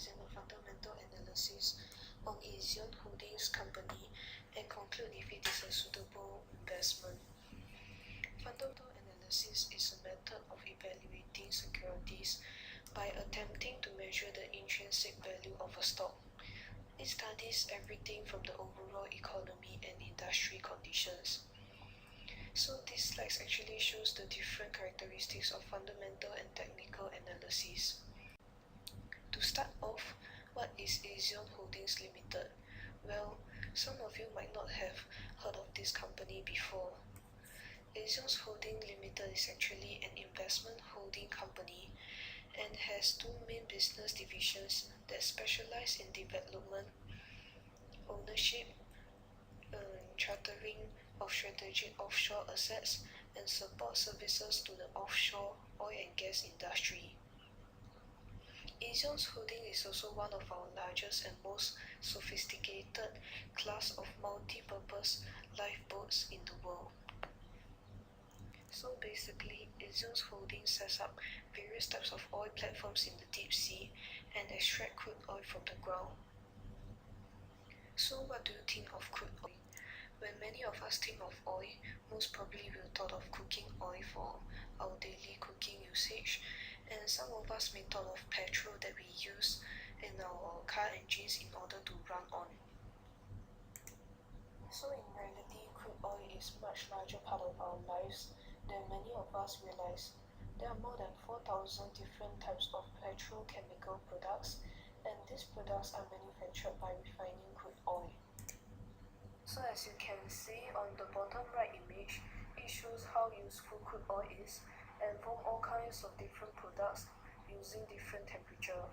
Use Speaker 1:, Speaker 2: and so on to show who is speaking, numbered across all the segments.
Speaker 1: present a fundamental analysis on Aeon Holdings Company and conclude if it is a suitable investment. Fundamental analysis is a method of evaluating securities by attempting to measure the intrinsic value of a stock. It studies everything from the overall economy and industry conditions. So this slide actually shows the different characteristics of fundamental and technical analysis. To start off, what is Aeon Holdings Limited? Well, some of you might not have heard of this company before. Aeon Holdings Limited is actually an investment holding company and has two main business divisions that specialize in development, ownership, chartering of strategic offshore assets, and support services to the offshore oil and gas industry. Aeon Holdings is also one of our largest and most sophisticated class of multi-purpose lifeboats in the world. So basically, Aeon Holdings sets up various types of oil platforms in the deep sea and extract crude oil from the ground. So what do you think of crude oil? When many of us think of oil, most probably we'll thought of cooking oil for our daily cooking usage, and some of us may thought of petrol that we use in our car engines in order to run on. So in reality, crude oil is a much larger part of our lives than many of us realize. There are more than 4,000 different types of petrochemical products, and these products are manufactured by refining crude oil. So as you can see on the bottom right image, it shows how useful crude oil is and form all kinds of different products using different temperature.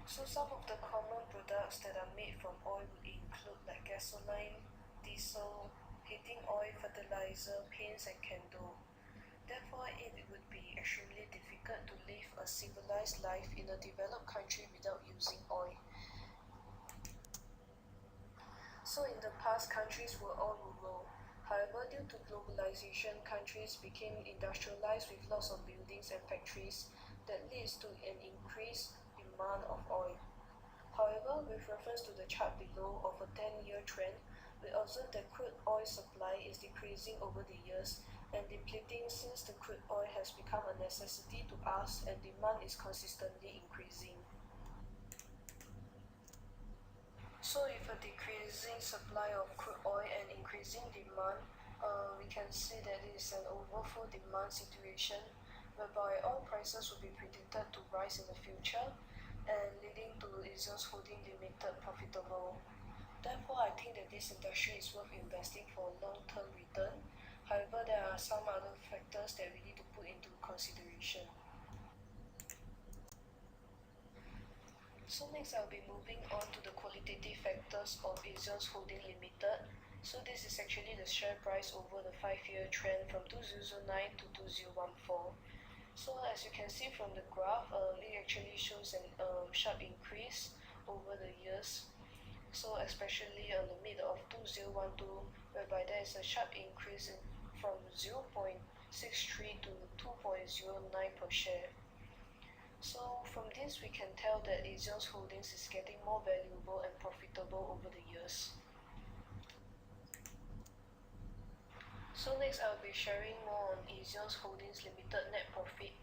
Speaker 1: So some of the common products that are made from oil would include like gasoline, diesel, heating oil, fertilizer, paints and candle. Therefore, it would be extremely difficult to live a civilized life in a developed country without using oil. So in the past, countries were all rural. However, due to globalization, countries became industrialized with lots of buildings and factories that leads to an increased demand of oil. However, with reference to the chart below of a 10-year trend, we observe that crude oil supply is decreasing over the years and depleting since the crude oil has become a necessity to us and demand is consistently increasing. So with a decreasing supply of crude oil and increasing demand, we can see that it is an overfull demand situation whereby oil prices will be predicted to rise in the future and leading to Aeon Holdings Limited profitable. Therefore, I think that this industry is worth investing for long-term return. However, there are some other factors that we need to put into consideration. So next I'll be moving on to the qualitative factors of Aeon Holdings Limited. So this is actually the share price over the 5-year trend from 2009 to 2014. So as you can see from the graph, it actually shows a sharp increase over the years. So especially on the middle of 2012, whereby there is a sharp increase from 0.63 to 2.09 per share. So from this we can tell that Aeon Holdings is getting more valuable and profitable over the years. So next I'll be sharing more on Aeon Holdings Limited net profit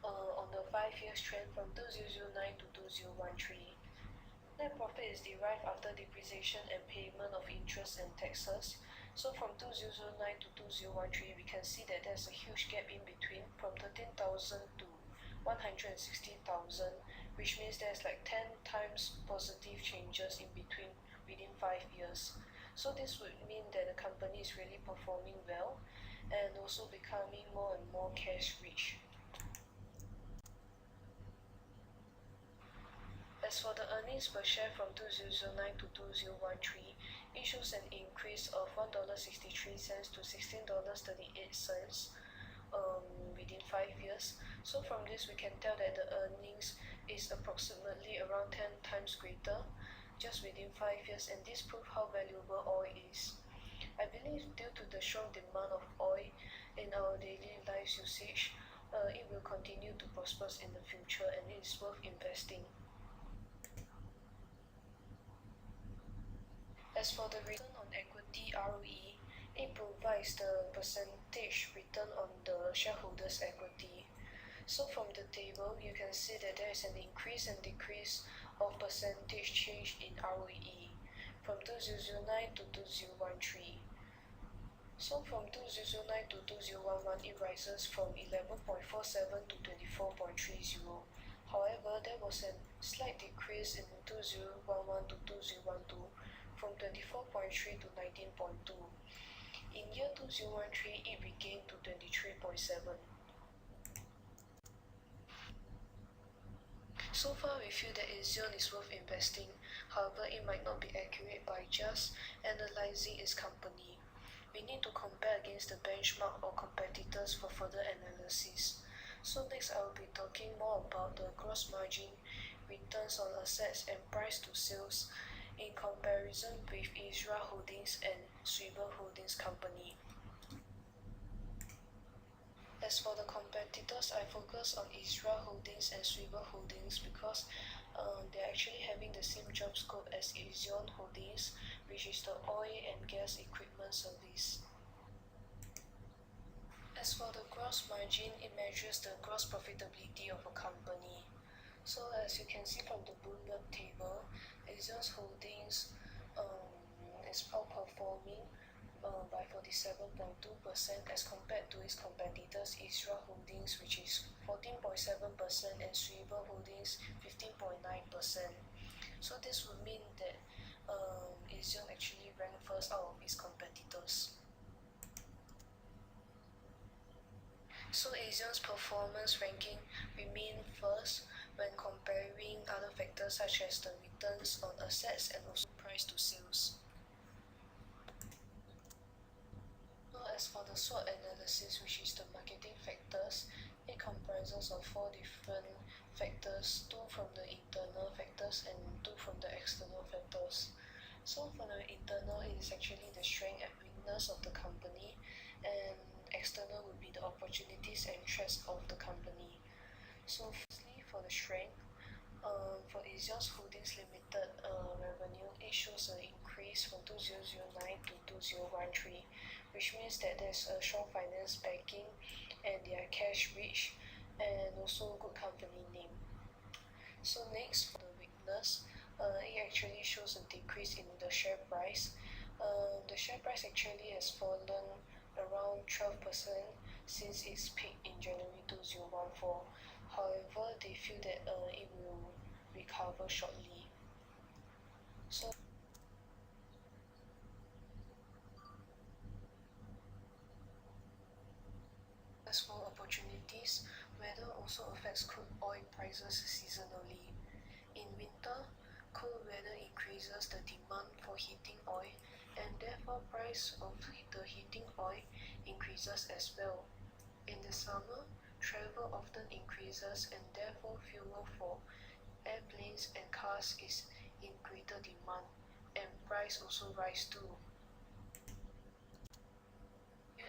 Speaker 1: on the 5 years trend from 2009 to 2013. Net profit is derived after depreciation and payment of interest and taxes. So from 2009 to 2013, we can see that there's a huge gap in between from 13,000 to 160,000, which means there's like 10 times positive changes in between within 5 years. So this would mean that the company is really performing well and also becoming more and more cash rich. As for the earnings per share from 2009 to 2013, it shows an increase of $1.63 to $16.38 within 5 years. So from this we can tell that the earnings is approximately around 10 times greater just within 5 years, and this proves how valuable oil is. I believe due to the strong demand of oil in our daily life usage, it will continue to prosper in the future and it is worth investing. As for the return on equity ROE, it provides the percentage return on the shareholders' equity. So from the table, you can see that there is an increase and decrease of percentage change in ROE from 2009 to 2013. So from 2009 to 2011, it rises from 11.47 to 24.30. However, there was a slight decrease in 2011 to 2012 from 24.3 to 19.2. In year 2013, it regained to 23.7. So far, we feel that Aeon is worth investing. However, it might not be accurate by just analyzing its company. We need to compare against the benchmark or competitors for further analysis. So next, I will be talking more about the gross margin, returns on assets, and price to sales in comparison with Israel Holdings and Swivel Holdings Company. As for the competitors, I focus on Israel Holdings and Swivel Holdings because they're actually having the same job scope as Aeon Holdings, which is the oil and gas equipment service. As for the gross margin, it measures the gross profitability of a company. So as you can see from the Bloomberg table, Aeon Holdings is outperforming by 47.2% as compared to its competitors Israel Holdings, which is 14.7%, and Swivel Holdings 15.9%. So this would mean that Aeon actually ranked first out of its competitors. So Aeon's performance ranking remained first when comparing other factors such as the returns on assets and also price to sales. As for the SWOT analysis, which is the marketing factors, it comprises of 4 different factors, 2 from the internal factors and 2 from the external factors. So for the internal, it is actually the strength and weakness of the company, and external would be the opportunities and threats of the company. So firstly, for the strength, for Aeon Holdings Limited revenue, it shows an increase from 2009 to 2013, which means that there's a strong finance backing and they are cash rich and also good company name. So next, for the weakness, it actually shows a decrease in the share price. The share price actually has fallen around 12% since its peak in January 2014. However, they feel that it will recover shortly. So as for opportunities, weather also affects crude oil prices seasonally. In winter, cold weather increases the demand for heating oil and therefore price of the heating oil increases as well. In the summer, travel often increases and therefore fuel for airplanes and cars is in greater demand and price also rise too.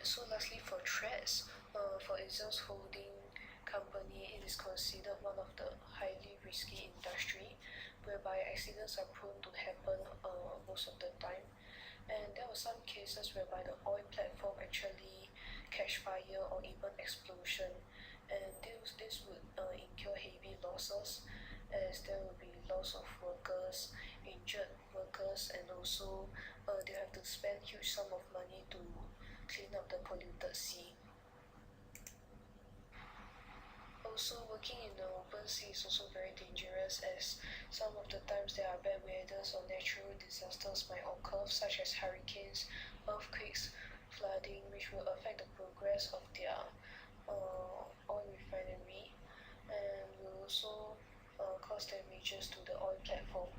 Speaker 1: So lastly, for threats, for Aeon's holding company, it is considered one of the highly risky industry whereby accidents are prone to happen most of the time. And there were some cases whereby the oil platform actually catch fire or even explosion, and this would incur heavy losses as there will be loss of workers, injured workers, and also they have to spend huge sum of money to clean up the polluted sea. Also, working in the open sea is also very dangerous as some of the times there are bad weathers or natural disasters might occur such as hurricanes, earthquakes, flooding, which will affect the progress of their oil refinery and will also cause damages to the oil platform.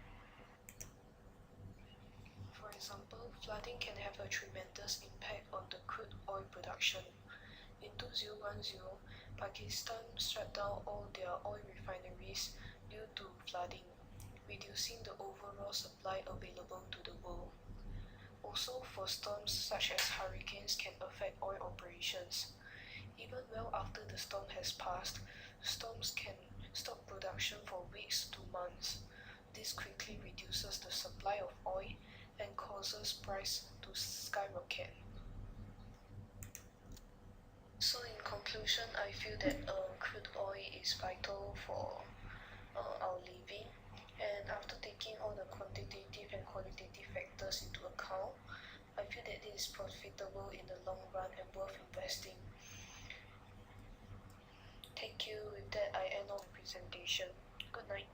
Speaker 1: For example, flooding can have a tremendous impact on the crude oil production. In 2010, Pakistan shut down all their oil refineries due to flooding, reducing the overall supply available to the world. Also, for storms such as hurricanes can affect oil operations. Even well after the storm has passed, storms can stop production for weeks to months. This quickly reduces the supply of oil and causes price to skyrocket. So in conclusion, I feel that crude oil is vital for our living, and after taking all the quantitative and qualitative factors into account, I feel that it is profitable in the long run and worth investing. Thank you. With that, I end off the presentation. Good night.